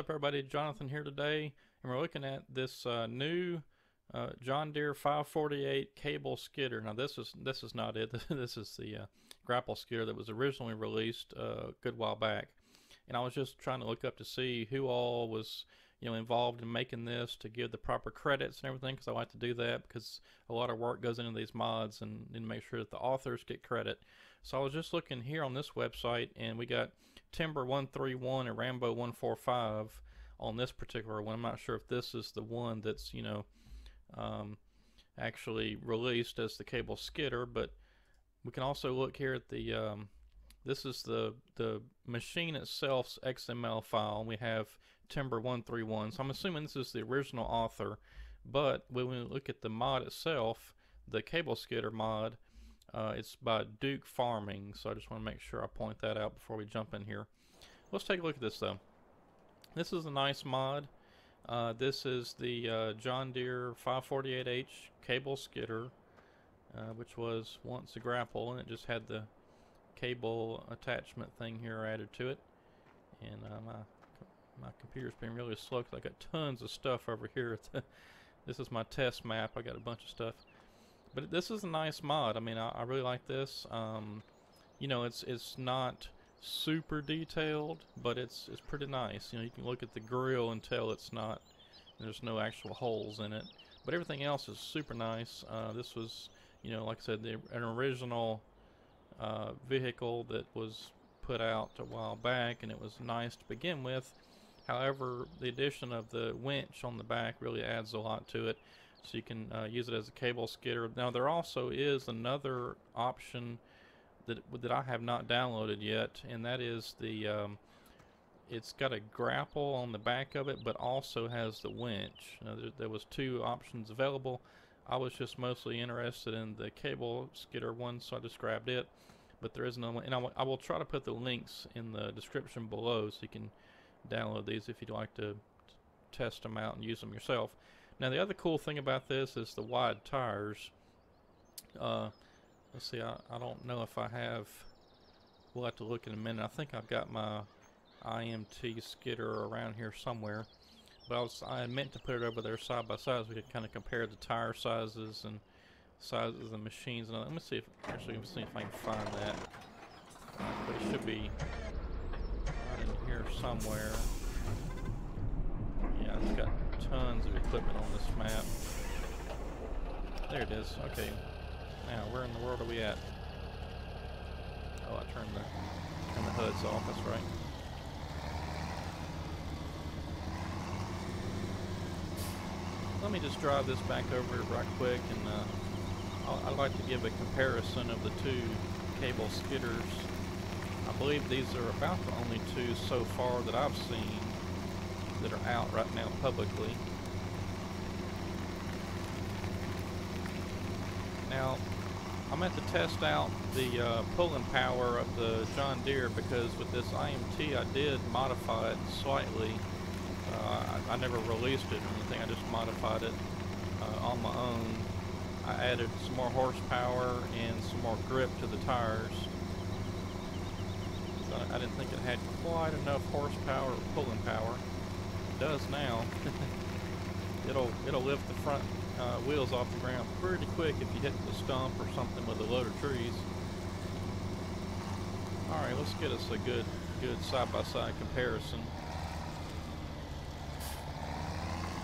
up, everybody? Jonathan here today, and we're looking at this new John Deere 548 Cable Skidder. Now, this is not it. This is the grapple skidder that was originally released a good while back. And I was just trying to look up to see who all was involved in making this, to give the proper credits and everything, because I like to do that because a lot of work goes into these mods, and make sure that the authors get credit. So I was just looking here on this website, and we got Timber 131 and Rambo 145 on this particular one. I'm not sure if this is the one that's actually released as the Cable Skidder, but we can also look here at the this is the machine itself's XML file, and we have Timber 131. So I'm assuming this is the original author, but when we look at the mod itself, the Cable Skidder mod, it's by Duke Farming. So I just want to make sure I point that out before we jump in here. Let's take a look at this though. This is a nice mod. This is the John Deere 548H Cable Skidder, which was once a grapple, and it just had the cable attachment thing here added to it. And my computer's been really slow because I got tons of stuff over here. This is my test map. I got a bunch of stuff, but this is a nice mod. I mean, I really like this. It's not super detailed, but it's pretty nice. You can look at the grill and tell there's no actual holes in it, but everything else is super nice. This was, like I said, an original vehicle that was put out a while back, and it was nice to begin with. However, the addition of the winch on the back really adds a lot to it, so you can use it as a cable skidder. Now, there also is another option that I have not downloaded yet, and that is it's got a grapple on the back of it, but also has the winch. There was two options available. I was just mostly interested in the Cable Skidder one, so I just grabbed it. But there is another one, and I will try to put the links in the description below, so you can download these if you'd like to test them out and use them yourself. Now, the other cool thing about this is the wide tires. Let's see, I don't know if I have, we'll have to look in a minute. I think I've got my IMT skidder around here somewhere, but I meant to put it over there side by side so we could kind of compare the tire sizes and sizes of the machines. And let me see if I can find that. But it should be right in here somewhere. Yeah, it's got tons of equipment on this map. There it is. Okay. Now, where in the world are we at? Oh, I turned the HUDs off. That's right. Let me just drive this back over right quick, and I'd like to give a comparison of the two Cable Skidders. I believe these are about the only two so far that I've seen that are out right now publicly. Now, I'm going to test out the pulling power of the John Deere, because with this IMT I did modify it slightly. I never released it or anything, I just modified it on my own. I added some more horsepower and some more grip to the tires. I didn't think it had quite enough horsepower or pulling power. It does now. It'll lift the front wheels off the ground pretty quick if you hit the stump or something with a load of trees. Alright, let's get us a good side-by-side comparison.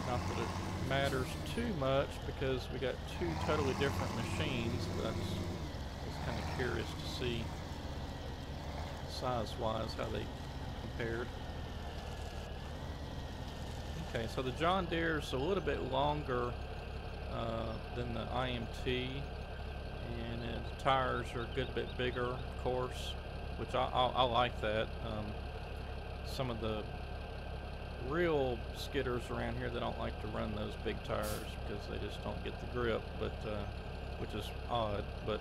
Not that it matters too much because we got two totally different machines, but I was kind of curious to see size-wise how they compared. Okay, so the John Deere's a little bit longer than the IMT, and the tires are a good bit bigger, of course, which I like that. Some of the real skidders around here, they don't like to run those big tires because they just don't get the grip, but which is odd, but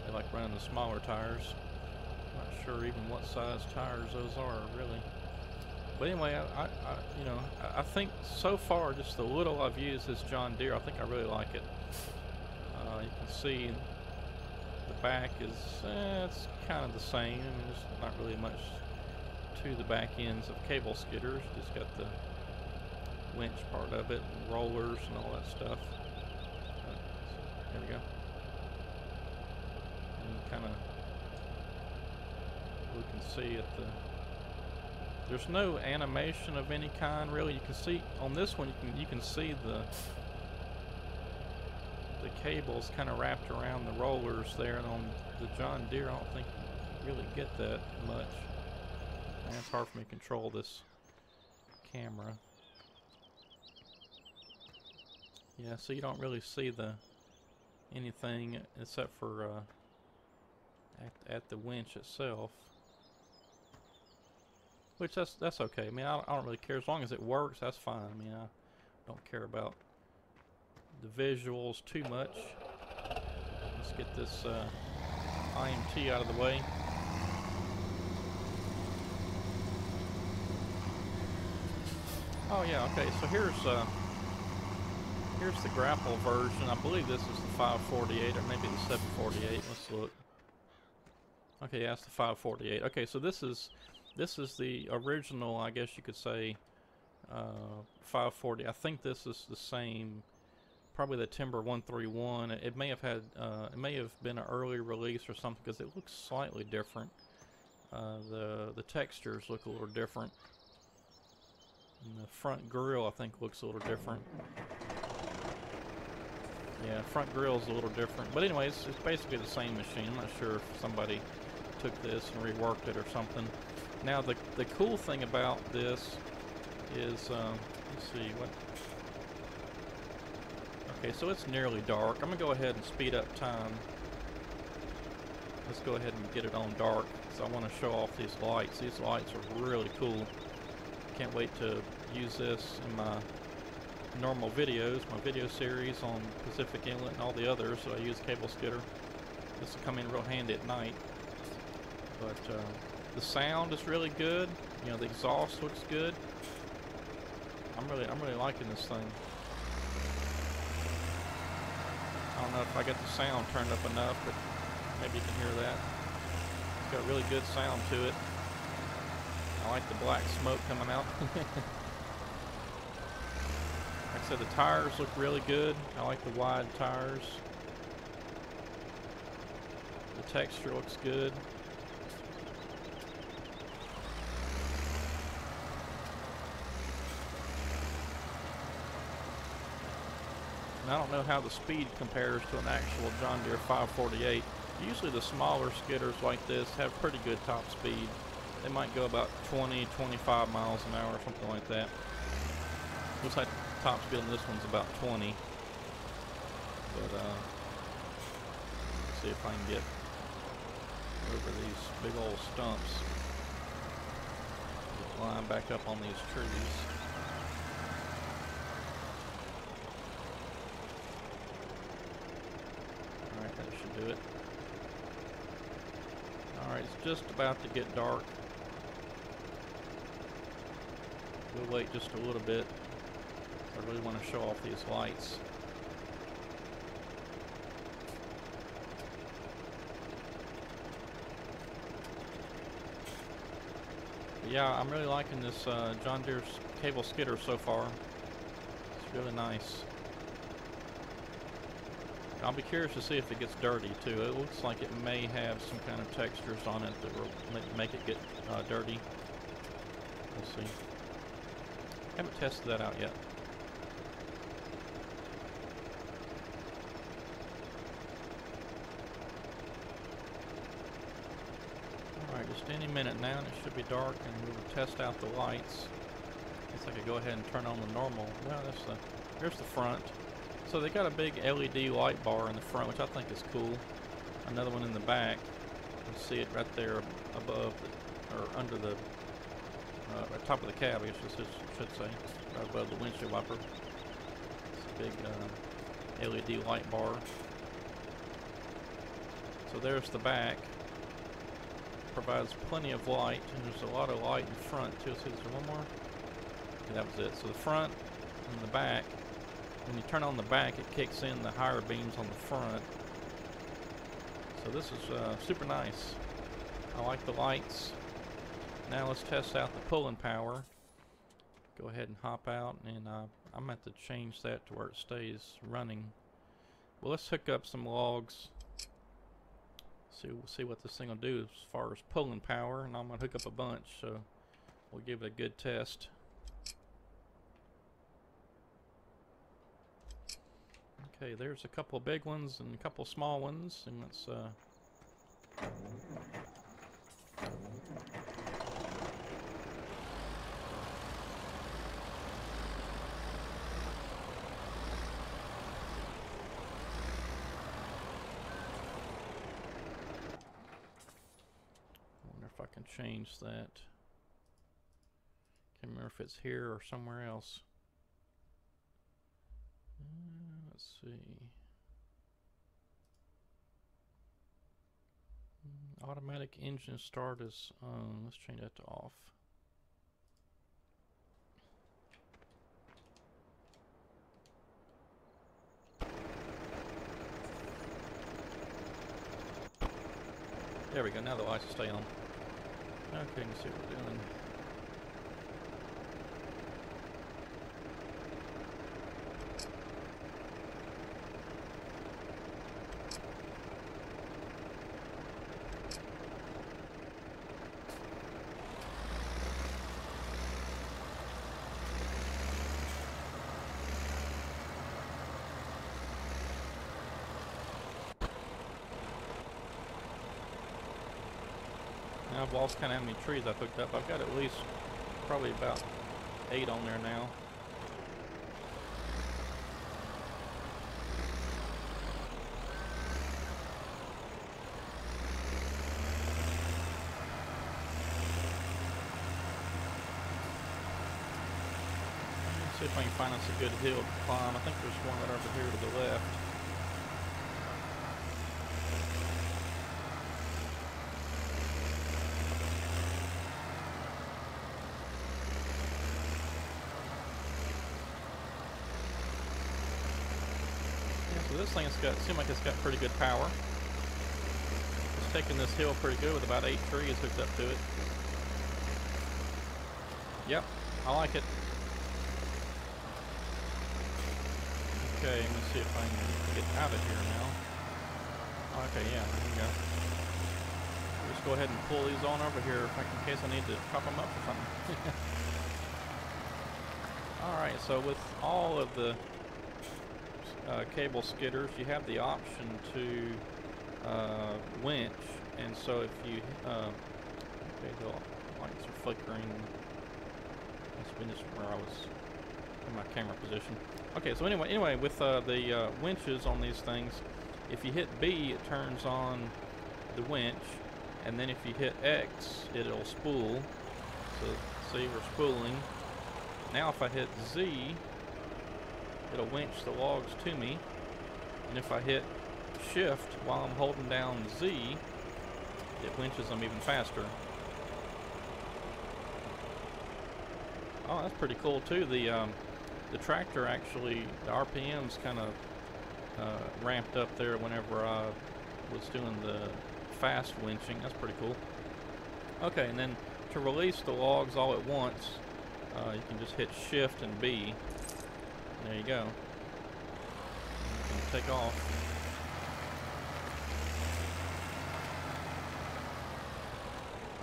they like running the smaller tires. Not sure even what size tires those are really. But anyway, I think so far, just the little I've used this John Deere, I think I really like it. You can see the back is it's kind of the same. I mean, there's not really much to the back ends of cable skidders. Just got the winch part of it, and rollers and all that stuff. There we go. And kind of, we can see at the, there's no animation of any kind really. You can see on this one, you can see the cables kind of wrapped around the rollers there, and on the John Deere I don't think you really get that much. And it's hard for me to control this camera. Yeah, so you don't really see anything except for at the winch itself, which that's okay. I mean, I don't really care as long as it works. That's fine. I mean, I don't care about the visuals too much. Let's get this IMT out of the way. Oh yeah, okay. So here's the grapple version. I believe this is the 548 or maybe the 748. Let's look. Okay, yeah, it's the 548. Okay, so this is the original, I guess you could say, 540. I think this is the same, probably the Timber 131. It may have had, it may have been an early release or something because it looks slightly different. The textures look a little different. And the front grille, I think, looks a little different. Yeah, front grille is a little different. But anyways, it's basically the same machine. I'm not sure if somebody took this and reworked it or something. Now, the cool thing about this is, let's see, what... Okay, so it's nearly dark. I'm going to go ahead and speed up time. Let's go ahead and get it on dark, because I want to show off these lights. These lights are really cool. Can't wait to use this in my normal videos, my video series on Pacific Inlet and all the others. So I use Cable Skidder. This will come in real handy at night. But the sound is really good. You know, the exhaust looks good. I'm really liking this thing. I don't know if I get the sound turned up enough, but maybe you can hear that. It's got really good sound to it. I like the black smoke coming out. Like I said, the tires look really good. I like the wide tires. The texture looks good. And I don't know how the speed compares to an actual John Deere 548. Usually the smaller skidders like this have pretty good top speed. They might go about 20, 25 miles an hour or something like that. Looks like the top speed on this one's about 20. But, let's see if I can get over these big old stumps. Climb back up on these trees. Alright, that should do it. Alright, it's just about to get dark. We'll wait just a little bit. I really want to show off these lights. But yeah, I'm really liking this John Deere's Cable Skidder so far. It's really nice. I'll be curious to see if it gets dirty too. It looks like it may have some kind of textures on it that will make it get dirty. We'll see. Haven't tested that out yet. Alright, just any minute now and it should be dark, and we'll test out the lights. Guess I could go ahead and turn on the normal. Well, here's the front. So they got a big LED light bar in the front, which I think is cool. Another one in the back. You can see it right there above, or under the top of the cab, I guess I should say, right above the windshield wiper. It's a big LED light bar. So there's the back. Provides plenty of light, and there's a lot of light in front too. So is there one more? Okay, that was it. So the front and the back. When you turn on the back, it kicks in the higher beams on the front. So this is super nice. I like the lights. Now let's test out the pulling power. Go ahead and hop out, and I'm going to have to change that to where it stays running. Well, let's hook up some logs. We'll see what this thing will do as far as pulling power, and I'm going to hook up a bunch, so we'll give it a good test. Okay, there's a couple of big ones and a couple of small ones, and let's I can change that. Can't remember if it's here or somewhere else. Let's see. Automatic engine start is on. Let's change that to off. There we go. Now the lights will stay on. Okay, let's see what we're doing. Now I've lost kind of how many trees I've hooked up. I've got at least probably about 8 on there now. Let's see if I can find us a good hill to climb. I think there's one right over here to the left. So this thing's seems like it's got pretty good power. It's taking this hill pretty good with about 8 trees hooked up to it. Yep, I like it. Okay, let me see if I can get out of here now. Okay, yeah, there you go. Just go ahead and pull these on over here in case I need to chop them up or something. Alright, so with all of the cable skidders, you have the option to winch, and so if you okay, the lights are flickering. Must be just where I was in my camera position. Okay, so anyway, with the winches on these things, if you hit B, it turns on the winch, and then if you hit X, it'll spool. So see, we're spooling. Now if I hit Z, it'll winch the logs to me, and if I hit shift while I'm holding down Z, it winches them even faster. Oh, that's pretty cool too. The tractor actually, the RPM's kind of ramped up there whenever I was doing the fast winching. That's pretty cool. Okay, and then to release the logs all at once, you can just hit shift and B. There you go. You can take off.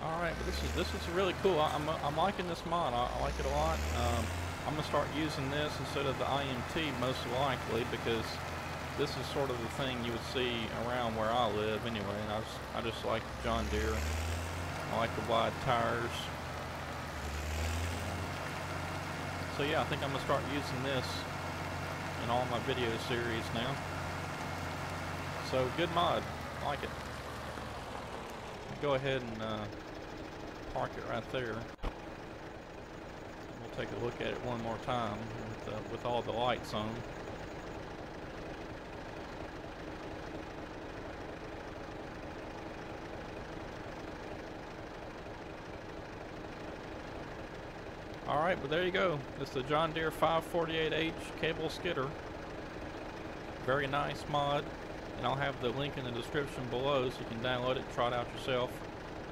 Alright, but this is really cool. I'm liking this mod. I like it a lot. I'm gonna start using this instead of the IMT most likely, because this is sort of the thing you would see around where I live anyway. And I just like John Deere. I like the wide tires. So yeah, I think I'm gonna start using this in all my video series now. So good mod, I like it. Go ahead and park it right there. We'll take a look at it one more time with all the lights on. Alright, well there you go. It's the John Deere 548H Cable Skidder. Very nice mod. And I'll have the link in the description below so you can download it, try it out yourself,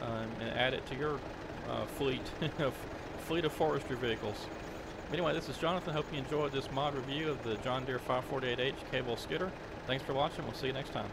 and add it to your fleet, fleet of forestry vehicles. Anyway, this is Jonathan. Hope you enjoyed this mod review of the John Deere 548H Cable Skidder. Thanks for watching. We'll see you next time.